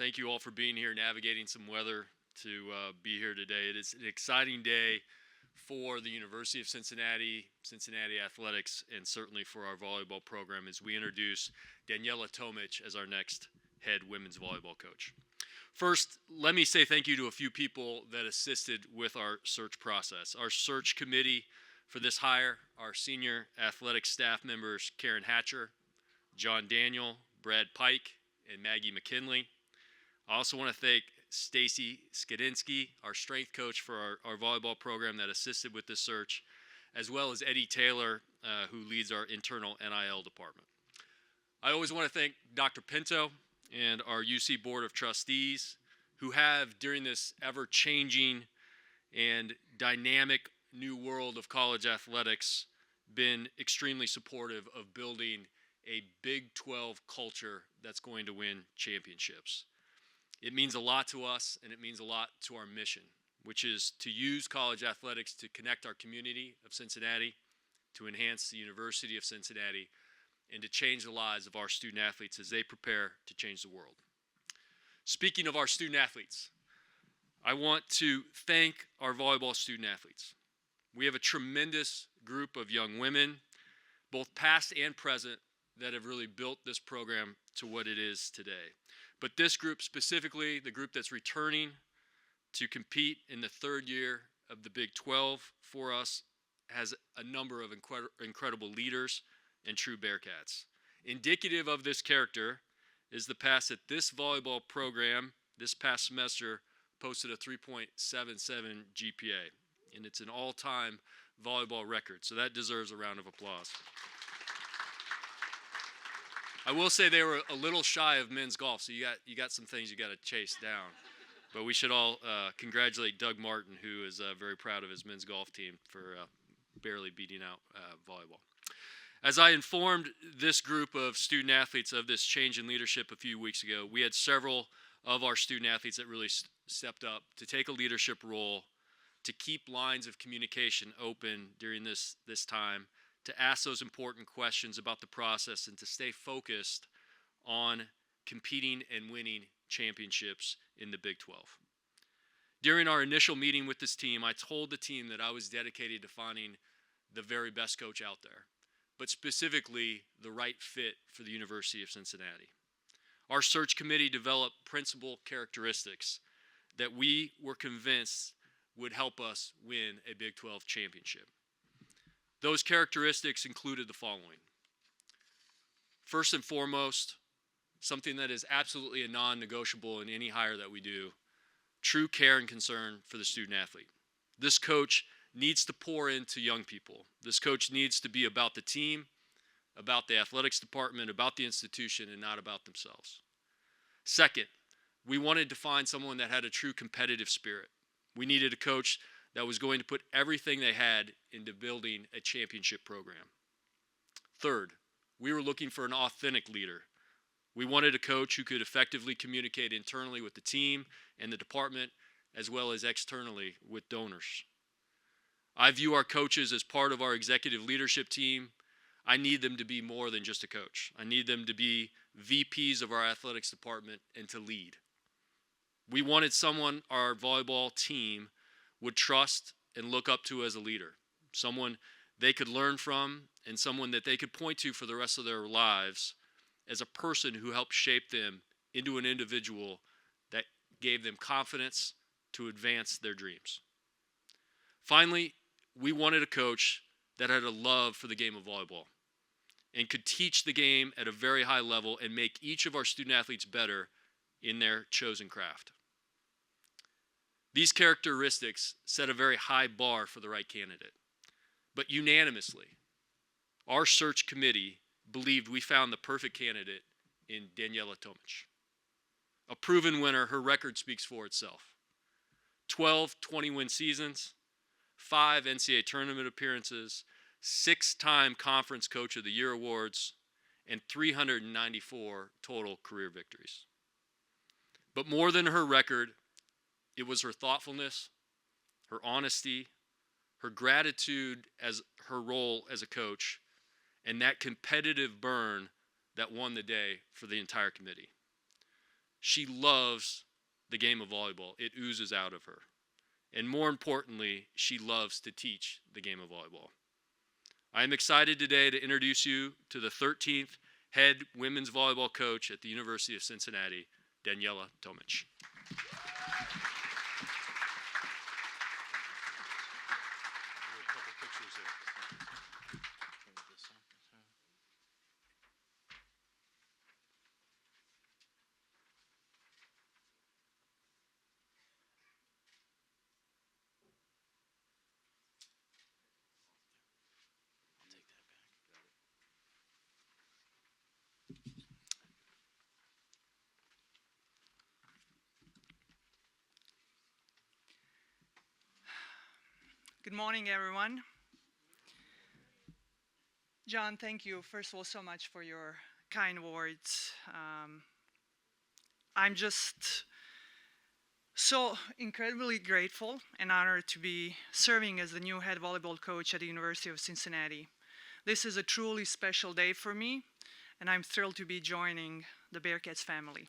Thank you all for being here, navigating some weather to be here today. It is an exciting day for the University of Cincinnati, Cincinnati Athletics, and certainly for our volleyball program as we introduce Danijela Tomić as our next head women's volleyball coach. First, let me say thank you to a few people that assisted with our search process. Our search committee for this hire, our senior athletic staff members, Karen Hatcher, John Daniel, Brad Pike, and Maggie McKinley. I also want to thank Stacy Skadinsky, our strength coach for our volleyball program that assisted with this search, as well as Eddie Taylor, who leads our internal NIL department. I always want to thank Dr. Pinto and our UC Board of Trustees, who have, during this ever-changing and dynamic new world of college athletics, been extremely supportive of building a Big 12 culture that's going to win championships. It means a lot to us, and it means a lot to our mission, which is to use college athletics to connect our community of Cincinnati, to enhance the University of Cincinnati, and to change the lives of our student athletes as they prepare to change the world. Speaking of our student athletes, I want to thank our volleyball student athletes. We have a tremendous group of young women, both past and present, that have really built this program to what it is today. But this group specifically, the group that's returning to compete in the third year of the Big 12 for us, has a number of incredible leaders and true Bearcats. Indicative of this character is the pass that this volleyball program this past semester posted a 3.77 GPA, and it's an all-time volleyball record, so that deserves a round of applause. I will say they were a little shy of men's golf, so you got some things you got to chase down. But we should all congratulate Doug Martin, who is very proud of his men's golf team for barely beating out volleyball. As I informed this group of student athletes of this change in leadership a few weeks ago, we had several of our student athletes that really stepped up to take a leadership role, to keep lines of communication open during this time, to ask those important questions about the process, and to stay focused on competing and winning championships in the Big 12. During our initial meeting with this team, I told the team that I was dedicated to finding the very best coach out there, but specifically the right fit for the University of Cincinnati. Our search committee developed principal characteristics that we were convinced would help us win a Big 12 championship. Those characteristics included the following. First and foremost, something that is absolutely a non-negotiable in any hire that we do, true care and concern for the student athlete. This coach needs to pour into young people. This coach needs to be about the team, about the athletics department, about the institution, and not about themselves. Second, we wanted to find someone that had a true competitive spirit. We needed a coach that was going to put everything they had into building a championship program. Third, we were looking for an authentic leader. We wanted a coach who could effectively communicate internally with the team and the department, as well as externally with donors. I view our coaches as part of our executive leadership team. I need them to be more than just a coach. I need them to be VPs of our athletics department and to lead. We wanted someone our volleyball team would trust and look up to as a leader, someone they could learn from, and someone that they could point to for the rest of their lives as a person who helped shape them into an individual that gave them confidence to advance their dreams. Finally, we wanted a coach that had a love for the game of volleyball and could teach the game at a very high level and make each of our student athletes better in their chosen craft. These characteristics set a very high bar for the right candidate. But unanimously, our search committee believed we found the perfect candidate in Danijela Tomić. A proven winner, her record speaks for itself. 12 20-win seasons, 5 NCAA tournament appearances, 6-time Conference Coach of the Year awards, and 394 total career victories. But more than her record, it was her thoughtfulness, her honesty, her gratitude as her role as a coach, and that competitive burn that won the day for the entire committee. She loves the game of volleyball. It oozes out of her. And more importantly, she loves to teach the game of volleyball. I am excited today to introduce you to the 13th head women's volleyball coach at the University of Cincinnati, Danijela Tomić. Good morning, everyone. John, thank you, first of all, so much for your kind words. I'm just so incredibly grateful and honored to be serving as the new head volleyball coach at the University of Cincinnati. This is a truly special day for me, and I'm thrilled to be joining the Bearcats family.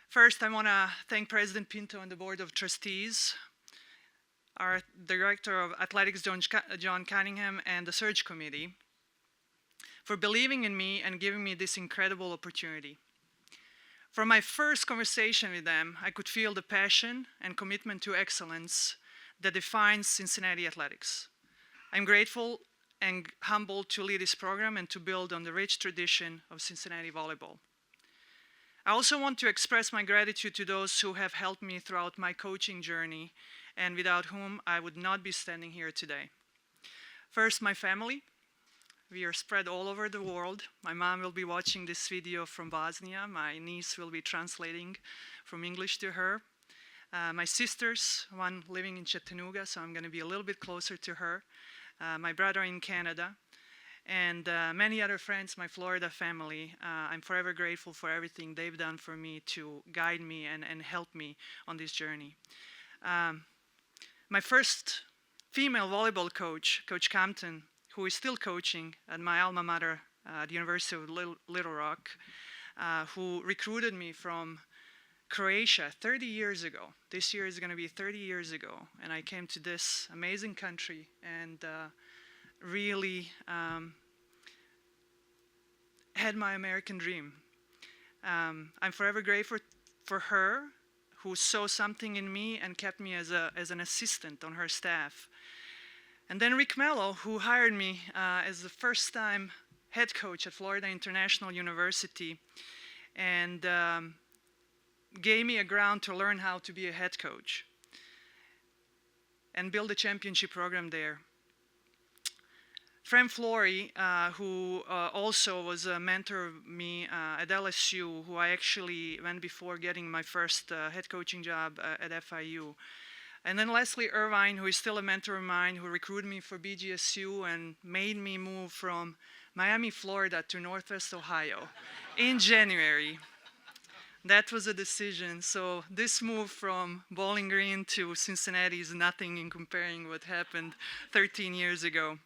First, I want to thank President Pinto and the Board of Trustees, our Director of Athletics, John Cunningham, and the Search Committee for believing in me and giving me this incredible opportunity. From my first conversation with them, I could feel the passion and commitment to excellence that defines Cincinnati athletics. I'm grateful and humbled to lead this program and to build on the rich tradition of Cincinnati volleyball. I also want to express my gratitude to those who have helped me throughout my coaching journey and without whom I would not be standing here today. First, my family. We are spread all over the world. My mom will be watching this video from Bosnia. My niece will be translating from English to her. My sisters, one living in Chattanooga, so I'm going to be a little bit closer to her. My brother in Canada. And many other friends, my Florida family. I'm forever grateful for everything they've done for me to guide me and help me on this journey. My first female volleyball coach, Coach Compton, who is still coaching at my alma mater, the University of Little Rock, who recruited me from Croatia 30 years ago. This year is going to be 30 years ago, and I came to this amazing country and really had my American dream. I'm forever grateful for her, who saw something in me and kept me as an assistant on her staff. And then Rick Mello, who hired me as the first-time head coach at Florida International University and gave me a ground to learn how to be a head coach and build a championship program there. Fran Flory, who also was a mentor of me at LSU, who I actually went before getting my first head coaching job at FIU. And then Leslie Irvine, who is still a mentor of mine, who recruited me for BGSU and made me move from Miami, Florida to Northwest Ohio in January. That was a decision. So this move from Bowling Green to Cincinnati is nothing in comparing what happened 13 years ago.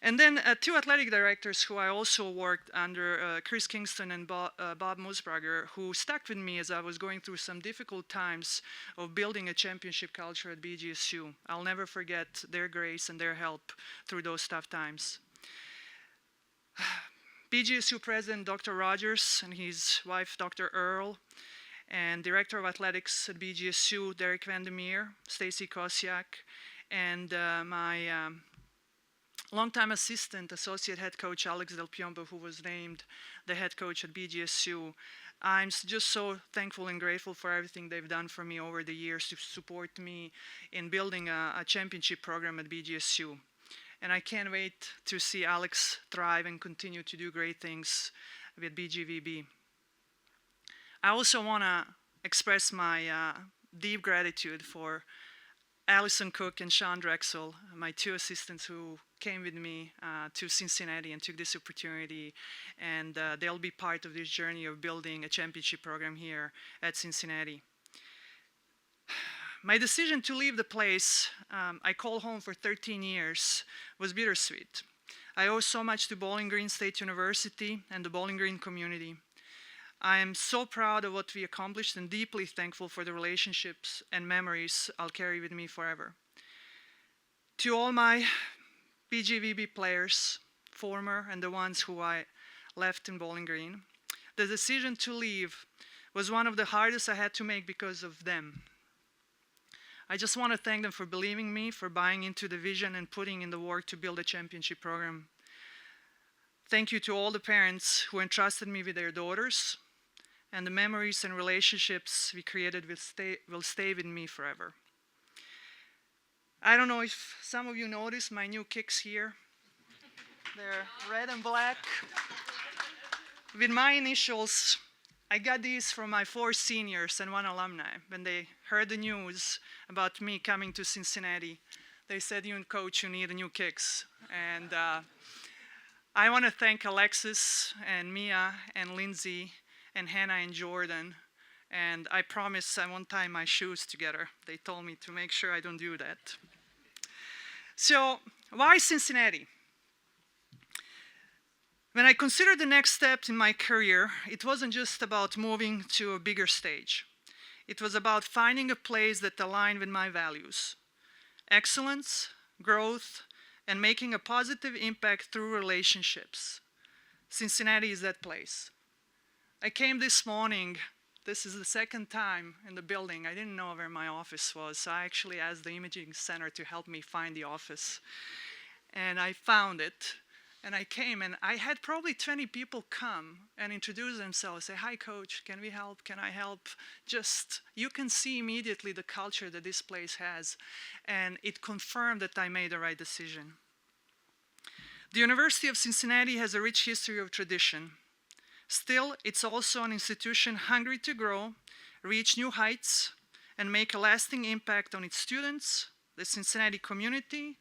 And then two athletic directors who I also worked under, Chris Kingston and Bob Musbrager, who stuck with me as I was going through some difficult times of building a championship culture at BGSU. I'll never forget their grace and their help through those tough times. BGSU President Dr. Rogers and his wife Dr. Earl, and Director of Athletics at BGSU Derek Vandermeer, Stacy Kosiak, and my longtime assistant, associate head coach Alex Del Piombo, who was named the head coach at BGSU. I'm just so thankful and grateful for everything they've done for me over the years to support me in building a championship program at BGSU. And I can't wait to see Alex thrive and continue to do great things with BGVB. I also want to express my deep gratitude for Allison Cook and Sean Drexel, my two assistants who came with me to Cincinnati and took this opportunity, and they'll be part of this journey of building a championship program here at Cincinnati. My decision to leave the place I called home for 13 years was bittersweet. I owe so much to Bowling Green State University and the Bowling Green community. I am so proud of what we accomplished and deeply thankful for the relationships and memories I'll carry with me forever. To all my PGVB players, former and the ones who I left in Bowling Green, the decision to leave was one of the hardest I had to make because of them. I just want to thank them for believing in me, for buying into the vision and putting in the work to build a championship program. Thank you to all the parents who entrusted me with their daughters, and the memories and relationships we created will stay with me forever. I don't know if some of you noticed my new kicks here. They're red and black. With my initials, I got these from my 4 seniors and 1 alumni. When they heard the news about me coming to Cincinnati, they said, "You and coach, you need new kicks." And I want to thank Alexis and Mia and Lindsay and Hannah and Jordan. And I promise I won't tie my shoes together. They told me to make sure I don't do that. So, why Cincinnati? When I considered the next step in my career, it wasn't just about moving to a bigger stage. It was about finding a place that aligned with my values: excellence, growth, and making a positive impact through relationships. Cincinnati is that place. I came this morning. This is the second time in the building. I didn't know where my office was, so I actually asked the imaging center to help me find the office. And I found it. And I came, and I had probably 20 people come and introduce themselves, say, "Hi, coach, can we help? Can I help?" Just, you can see immediately the culture that this place has. And it confirmed that I made the right decision. The University of Cincinnati has a rich history of tradition. Still, it's also an institution hungry to grow, reach new heights, and make a lasting impact on its students, the Cincinnati community,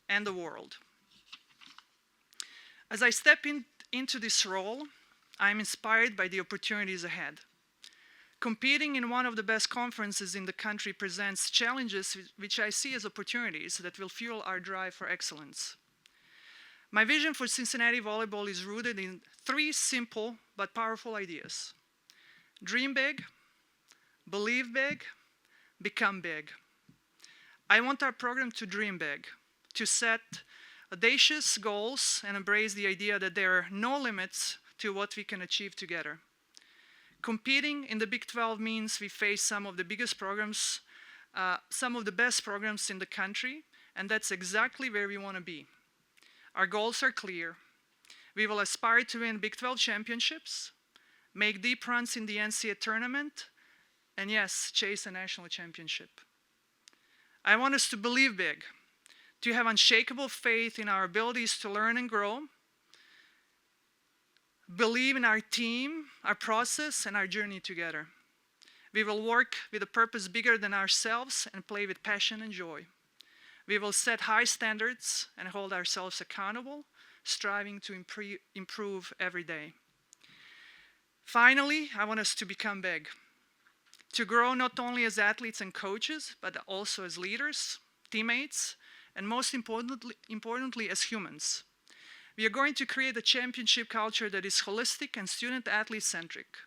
and the world. As I step into this role, I'm inspired by the opportunities ahead. Competing in one of the best conferences in the country presents challenges which I see as opportunities that will fuel our drive for excellence. My vision for Cincinnati volleyball is rooted in 3 simple but powerful ideas: dream big, believe big, become big. I want our program to dream big, to set audacious goals and embrace the idea that there are no limits to what we can achieve together. Competing in the Big 12 means we face some of the biggest programs, some of the best programs in the country, and that's exactly where we want to be. Our goals are clear. We will aspire to win Big 12 championships, make deep runs in the NCAA tournament, and yes, chase a national championship. I want us to believe big, to have unshakable faith in our abilities to learn and grow, believe in our team, our process, and our journey together. We will work with a purpose bigger than ourselves and play with passion and joy. We will set high standards and hold ourselves accountable, striving to improve every day. Finally, I want us to become big, to grow not only as athletes and coaches, but also as leaders, teammates, and most importantly, as humans. We are going to create a championship culture that is holistic and student-athlete centric,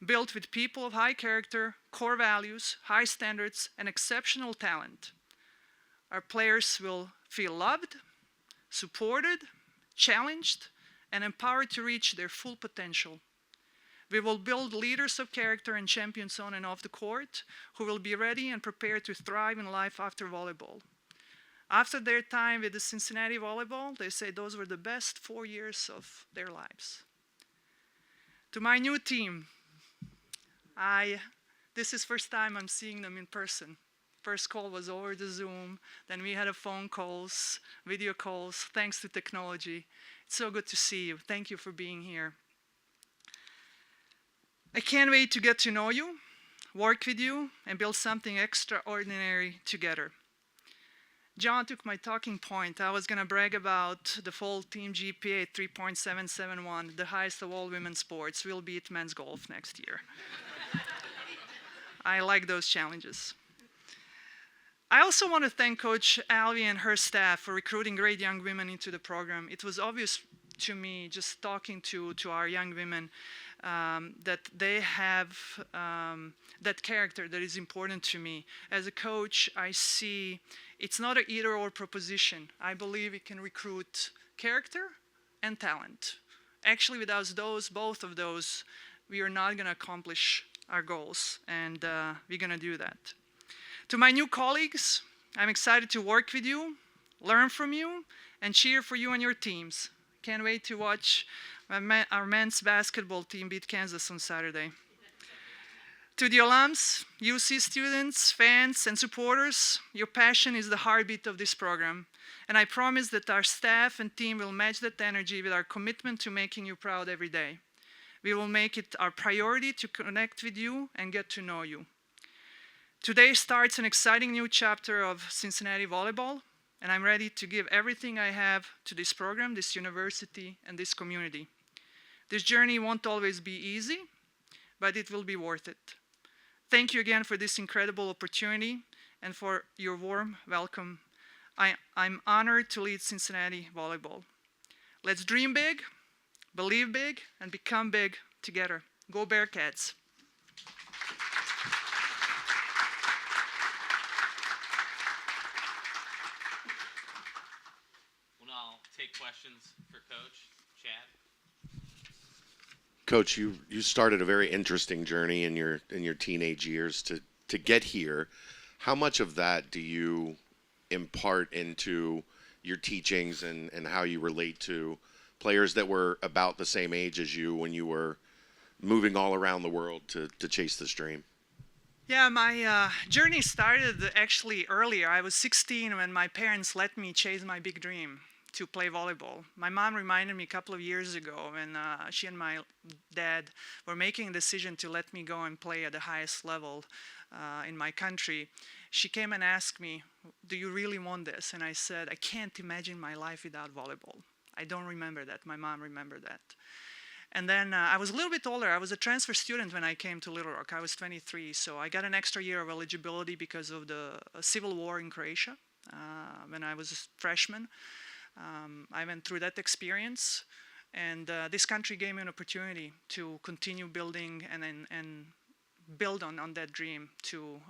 built with people of high character, core values, high standards, and exceptional talent. Our players will feel loved, supported, challenged, and empowered to reach their full potential. We will build leaders of character and champions on and off the court who will be ready and prepared to thrive in life after volleyball. After their time with the Cincinnati volleyball, they say those were the best 4 years of their lives. To my new team, this is first time I'm seeing them in person. First call was over the Zoom, then we had a phone calls, video calls, thanks to technology. It's so good to see you. Thank you for being here. I can't wait to get to know you, work with you, and build something extraordinary together. John took my talking point. I was going to brag about the fall team GPA 3.771, the highest of all women's sports. We'll beat men's golf next year. I like those challenges. I also want to thank Coach Alvi and her staff for recruiting great young women into the program. It was obvious to me, just talking to our young women, that they have that character that is important to me. As a coach, I see it's not an either-or proposition. I believe it can recruit character and talent. Actually, without both of those, we are not going to accomplish our goals, and we're going to do that. To my new colleagues, I'm excited to work with you, learn from you, and cheer for you and your teams. Can't wait to watch our men's basketball team beat Kansas on Saturday. To the alums, UC students, fans, and supporters, your passion is the heartbeat of this program. And I promise that our staff and team will match that energy with our commitment to making you proud every day. We will make it our priority to connect with you and get to know you. Today starts an exciting new chapter of Cincinnati Volleyball, and I'm ready to give everything I have to this program, this university, and this community. This journey won't always be easy, but it will be worth it. Thank you again for this incredible opportunity and for your warm welcome. I'm honored to lead Cincinnati Volleyball. Let's dream big, believe big, and become big together. Go Bearcats! We'll now take questions for Coach. Chad? Coach, you started a very interesting journey in your teenage years to get here. How much of that do you impart into your teachings and how you relate to players that were about the same age as you when you were moving all around the world to chase this dream? Yeah, my journey started actually earlier. I was 16 when my parents let me chase my big dream to play volleyball. My mom reminded me a couple of years ago when she and my dad were making a decision to let me go and play at the highest level in my country. She came and asked me, "Do you really want this?" And I said, "I can't imagine my life without volleyball." I don't remember that. My mom remembered that. And then I was a little bit older. I was a transfer student when I came to Little Rock. I was 23, so I got an extra year of eligibility because of the civil war in Croatia when I was a freshman. I went through that experience, and this country gave me an opportunity to continue building and build on that dream to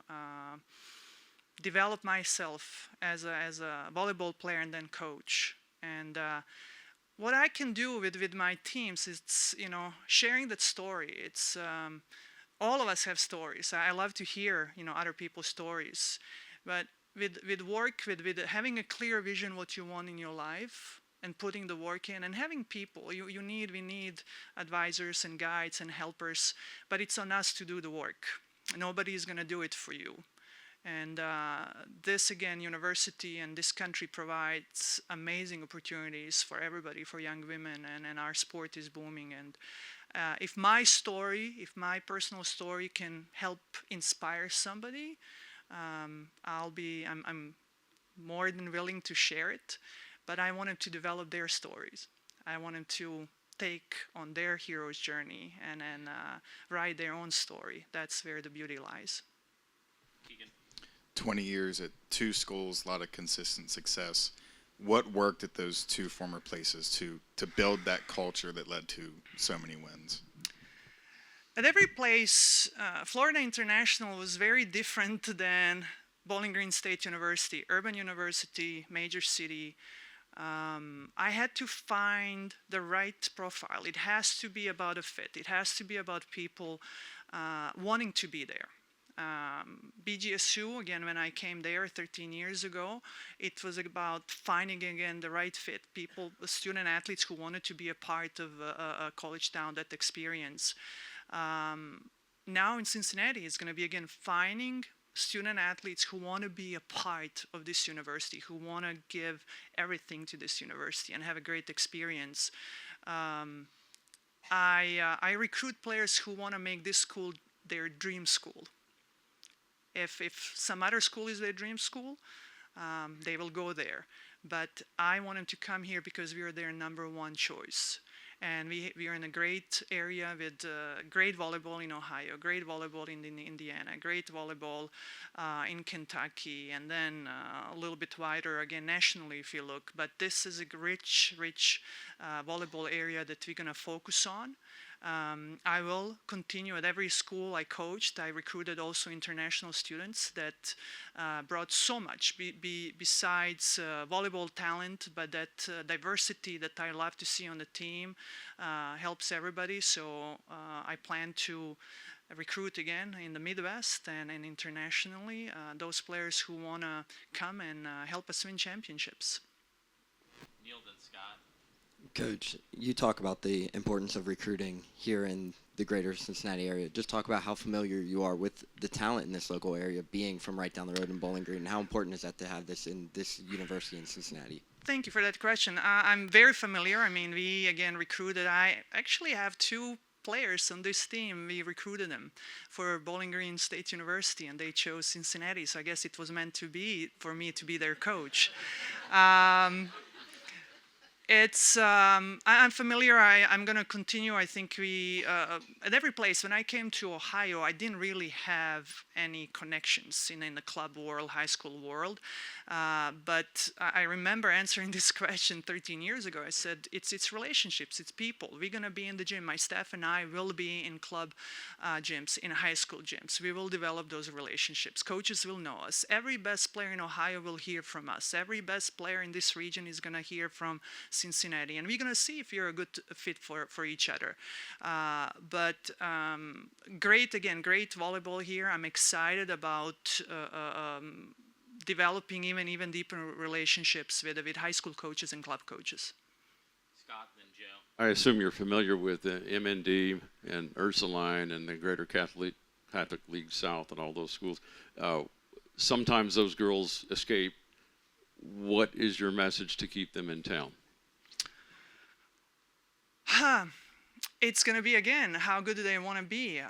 develop myself as a volleyball player and then coach. And what I can do with my teams is, sharing that story. It's all of us have stories. I love to hear, other people's stories, but with work, with having a clear vision what you want in your life and putting the work in and having people, we need advisors and guides and helpers, but it's on us to do the work. Nobody is going to do it for you. And this, again, university and this country provides amazing opportunities for everybody, for young women, and our sport is booming. And if my personal story can help inspire somebody, I'm more than willing to share it. But I want them to develop their stories. I want them to take on their hero's journey and write their own story. That's where the beauty lies. Keegan? 20 years at two schools, a lot of consistent success. What worked at those two former places to build that culture that led to so many wins? At every place, Florida International was very different than Bowling Green State University, urban university, major city. I had to find the right profile. It has to be about a fit. It has to be about people wanting to be there. BGSU, again, when I came there 13 years ago, it was about finding, again, the right fit. People, student athletes who wanted to be a part of a college town, that experience. Now in Cincinnati, it's going to be, again, finding student athletes who want to be a part of this university, who want to give everything to this university and have a great experience. I recruit players who want to make this school their dream school. If some other school is their dream school, they will go there. But I want them to come here because we are their number one choice. And we are in a great area with great volleyball in Ohio, great volleyball in Indiana, great volleyball in Kentucky, and then a little bit wider, again, nationally if you look. But this is a rich volleyball area that we're going to focus on. I will continue at every school I coached. I recruited also international students that brought so much besides volleyball talent, but that diversity that I love to see on the team helps everybody. So I plan to recruit again in the Midwest and internationally those players who want to come and help us win championships. Neil, then Scott. Coach, you talk about the importance of recruiting here in the greater Cincinnati area. Just talk about how familiar you are with the talent in this local area, being from right down the road in Bowling Green, and how important is that to have this in this university in Cincinnati? Thank you for that question. I'm very familiar. I mean, we again recruited. I actually have 2 players on this team. We recruited them for Bowling Green State University, and they chose Cincinnati. So I guess it was meant to be for me to be their coach. I'm familiar. I'm going to continue. I think we, at every place, when I came to Ohio, I didn't really have any connections in the club world, high school world. But I remember answering this question 13 years ago. I said, it's relationships, it's people. We're going to be in the gym. My staff and I will be in club gyms, in high school gyms. We will develop those relationships. Coaches will know us. Every best player in Ohio will hear from us. Every best player in this region is going to hear from Cincinnati. And we're going to see if you're a good fit for each other. Great volleyball here. I'm excited about developing even deeper relationships with high school coaches and club coaches. Scott, then Joe. I assume you're familiar with MND and Ursuline and the Greater Catholic League South and all those schools. Sometimes those girls escape. What is your message to keep them in town? It's going to be, again, how good do they want to be?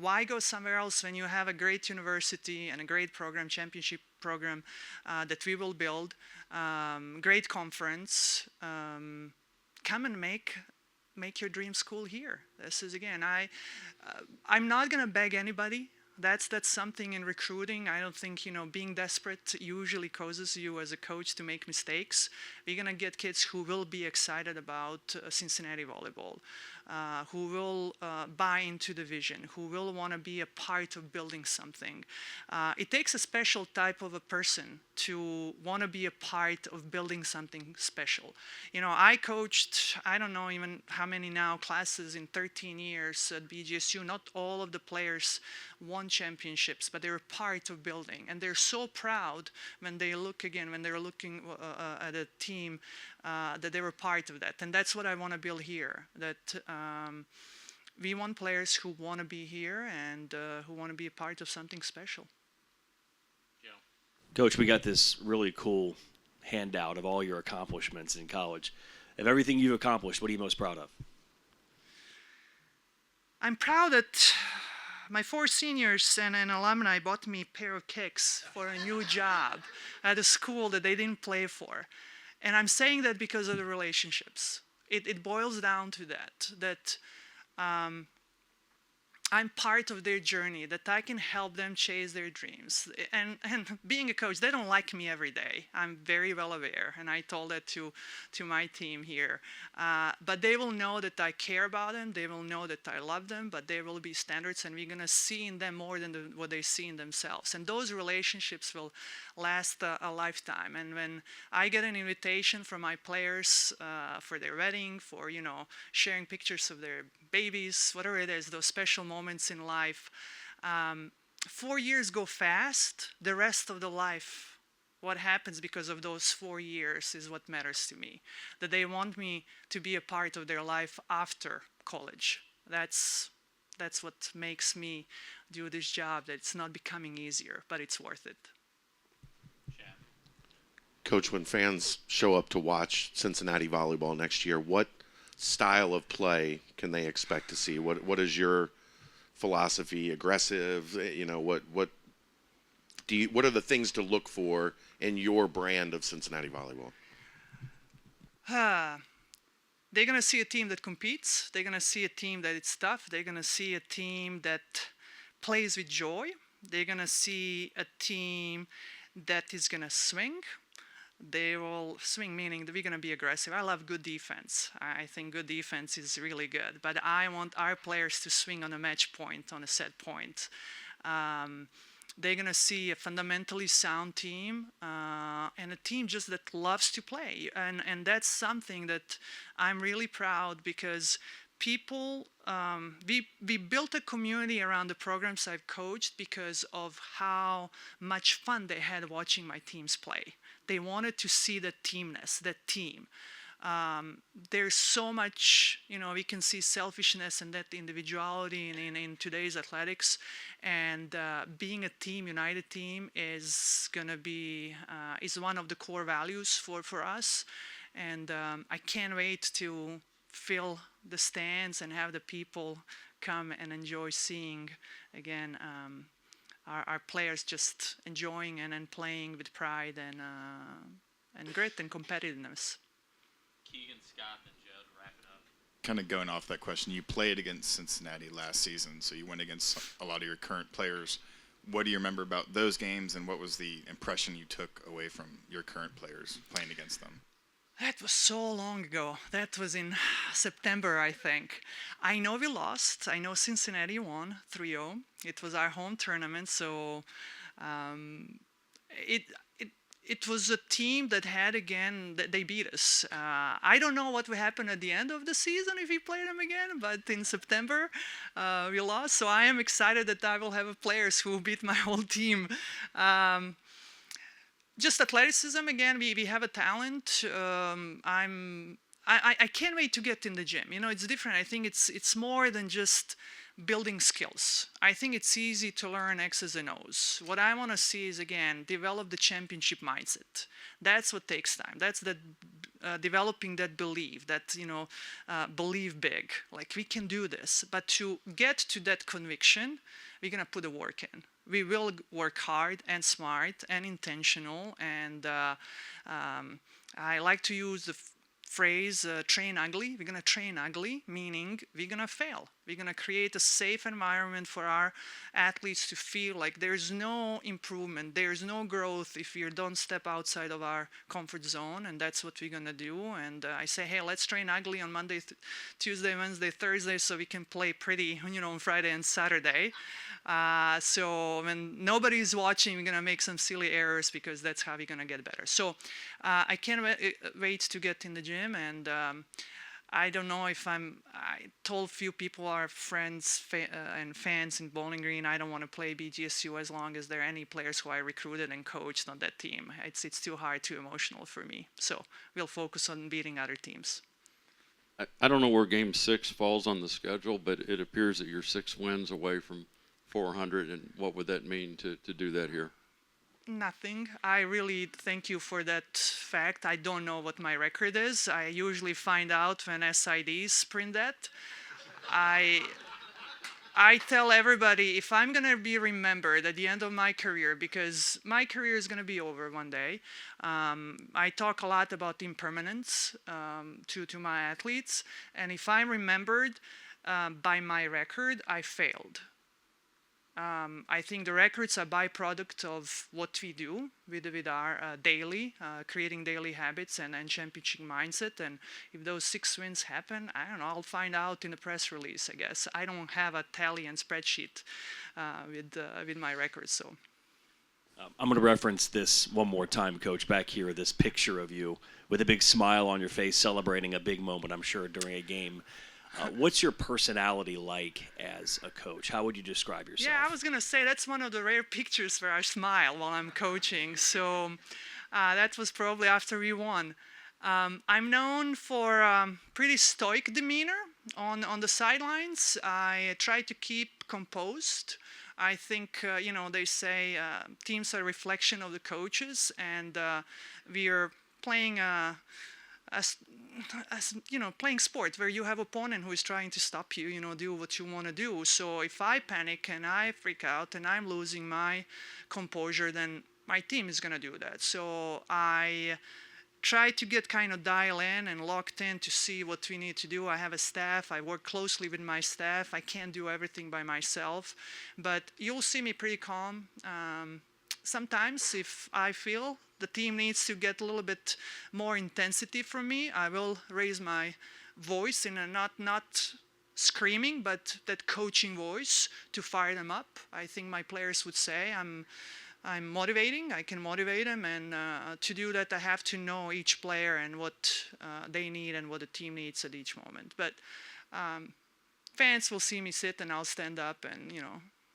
Why go somewhere else when you have a great university and a great program, championship program that we will build, great conference. Come and make your dream school here. This is, again, I'm not going to beg anybody. That's something in recruiting. I don't think, being desperate usually causes you as a coach to make mistakes. We're going to get kids who will be excited about Cincinnati volleyball, who will buy into the vision, who will want to be a part of building something. It takes a special type of a person to want to be a part of building something special. I coached, I don't know even how many now, classes in 13 years at BGSU. Not all of the players won championships, but they're part of building. And they're so proud when they're looking at a team that they were part of that. And that's what I want to build here, that we want players who want to be here and who want to be a part of something special. Joe. Coach, we got this really cool handout of all your accomplishments in college. Of everything you've accomplished, what are you most proud of? I'm proud that my 4 seniors and an alumni bought me a pair of kicks for a new job at a school that they didn't play for. And I'm saying that because of the relationships. It boils down to that I'm part of their journey, that I can help them chase their dreams. And being a coach, they don't like me every day. I'm very well aware, and I told that to my team here. But they will know that I care about them. They will know that I love them, but there will be standards, and we're going to see in them more than what they see in themselves. And those relationships will last a lifetime. And when I get an invitation from my players for their wedding, for, sharing pictures of their babies, whatever it is, those special moments in life. 4 years go fast. The rest of the life, what happens because of those 4 years is what matters to me. That they want me to be a part of their life after college. That's what makes me do this job. That it's not becoming easier, but it's worth it. Coach, when fans show up to watch Cincinnati volleyball next year, what style of play can they expect to see? What is your philosophy? Aggressive? What are the things to look for in your brand of Cincinnati volleyball? They're going to see a team that competes. They're going to see a team that it's tough. They're going to see a team that plays with joy. They're going to see a team that is going to swing. they will swing, meaning that we're going to be aggressive. I love good defense. I think good defense is really good, but I want our players to swing on a match point, on a set point. They're going to see a fundamentally sound team and a team just that loves to play. And that's something that I'm really proud, because people, we built a community around the programs I've coached because of how much fun they had watching my teams play. They wanted to see that teamness, that team. There's so much, we can see selfishness and that individuality in today's athletics, and being a team, united team, is gonna be is one of the core values for us, and I can't wait to fill the stands and have the people come and enjoy seeing again our players just enjoying and playing with pride and grit and competitiveness. Keegan, Scott, and Joe to wrap it up. Kind of going off that question, you played against Cincinnati last season, so you went against a lot of your current players. What do you remember about those games, and what was the impression you took away from your current players playing against them? That was so long ago. That was in September, I think. I know we lost. I know Cincinnati won 3-0. It was our home tournament, so it was a team that had, again, they beat us. I don't know what will happen at the end of the season if we play them again, but in September we lost. So I am excited that I will have players who beat my whole team. Just athleticism, again, we have a talent. I can't wait to get in the gym. It's different. I think it's more than just building skills. I think it's easy to learn X's and O's. What I want to see is, again, develop the championship mindset. That's what takes time. That's developing that belief, believe big. Like, we can do this. But to get to that conviction, we're going to put the work in. We will work hard and smart and intentional. And I like to use the phrase train ugly. We're going to train ugly, meaning we're going to fail. We're going to create a safe environment for our athletes to feel like there's no improvement, there's no growth if we don't step outside of our comfort zone, and that's what we're going to do. And I say, hey, let's train ugly on Monday, Tuesday, Wednesday, Thursday, so we can play pretty, on Friday and Saturday. So when nobody's watching, we're going to make some silly errors, because that's how we're going to get better. So I can't wait to get in the gym, and I don't know if I told few people, our friends and fans in Bowling Green, I don't want to play BGSU as long as there are any players who I recruited and coached on that team. It's too hard, too emotional for me. So we'll focus on beating other teams. I don't know where Game 6 falls on the schedule, but it appears that you're 6 wins away from 400, and what would that mean to do that here? Nothing. I really thank you for that fact. I don't know what my record is. I usually find out when SIDs print that. I tell everybody, if I'm going to be remembered at the end of my career, because my career is going to be over one day, I talk a lot about impermanence to my athletes, and if I'm remembered by my record, I failed. I think the records are a byproduct of what we do with our daily, creating daily habits and championship mindset. And if those 6 wins happen, I don't know, I'll find out in the press release, I guess. I don't have a tally and spreadsheet with my records. So I'm going to reference this one more time, Coach, back here, this picture of you with a big smile on your face, celebrating a big moment, I'm sure, during a game. What's your personality like as a coach? How would you describe yourself? Yeah, I was going to say that's one of the rare pictures where I smile while I'm coaching. So that was probably after we won. I'm known for pretty stoic demeanor on the sidelines. I try to keep composed. I think, they say teams are a reflection of the coaches, and we are playing as playing sport where you have opponent who is trying to stop you, do what you want to do. So if I panic and I freak out and I'm losing my composure, then my team is going to do that. So I try to get kind of dialed in and locked in to see what we need to do. I have a staff. I work closely with my staff. I can't do everything by myself, but you'll see me pretty calm. sometimes if I feel the team needs to get a little bit more intensity from me, I will raise my voice in a not screaming, but that coaching voice to fire them up. I think my players would say I'm motivating. I can motivate them, and to do that, I have to know each player and what they need and what the team needs at each moment. But fans will see me sit, and I'll stand up and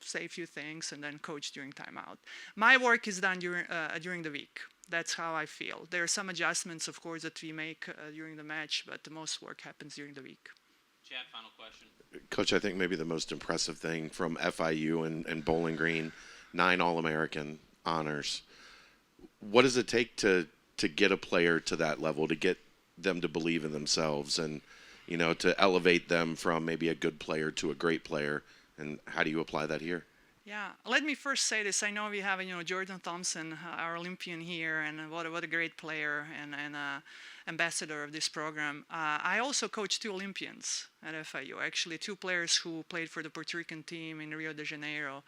say a few things and then coach during timeout. My work is done during the week. That's how I feel. There are some adjustments, of course, that we make during the match, but the most work happens during the week. Chad, final question. Coach, I think maybe the most impressive thing from FIU and Bowling Green, 9 All-American honors. What does it take to get a player to that level, to get them to believe in themselves and, to elevate them from maybe a good player to a great player? And how do you apply that here? Yeah, let me first say this. I know we have, Jordan Thompson, our Olympian here, and what a great player and ambassador of this program. I also coached 2 Olympians at FIU, actually 2 players who played for the Puerto Rican team in Rio de Janeiro.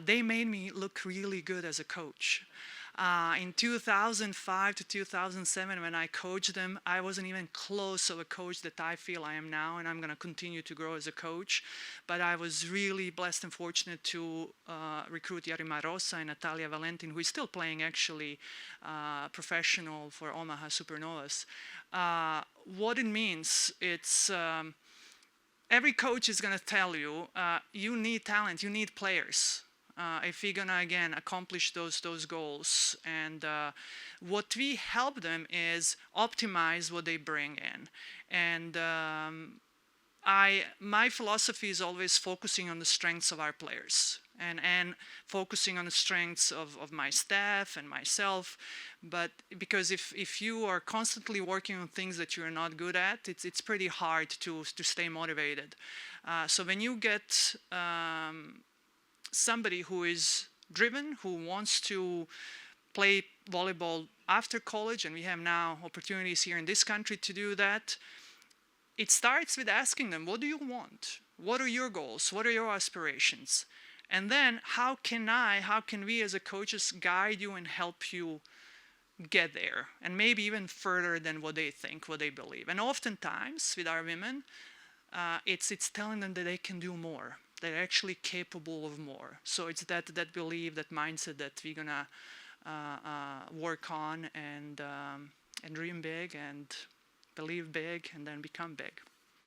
They made me look really good as a coach. In 2005 to 2007, when I coached them, I wasn't even close of a coach that I feel I am now, and I'm going to continue to grow as a coach. But I was really blessed and fortunate to recruit Yarima Rosa and Natalia Valentin, who is still playing actually professional for Omaha Supernovas. What it means, it's every coach is going to tell you, you need talent, you need players. If we're gonna again accomplish those goals, and what we help them is optimize what they bring in, and my philosophy is always focusing on the strengths of our players and focusing on the strengths of my staff and myself. But because if you are constantly working on things that you're not good at, it's pretty hard to stay motivated. So when you get somebody who is driven, who wants to play volleyball after college, and we have now opportunities here in this country to do that, it starts with asking them, what do you want? What are your goals? What are your aspirations? And then how can we as a coaches guide you and help you get there, and maybe even further than what they think, what they believe. And oftentimes with our women, it's telling them that they can do more. They're actually capable of more. So it's that belief, that mindset that we're gonna work on and dream big and believe big and then become big.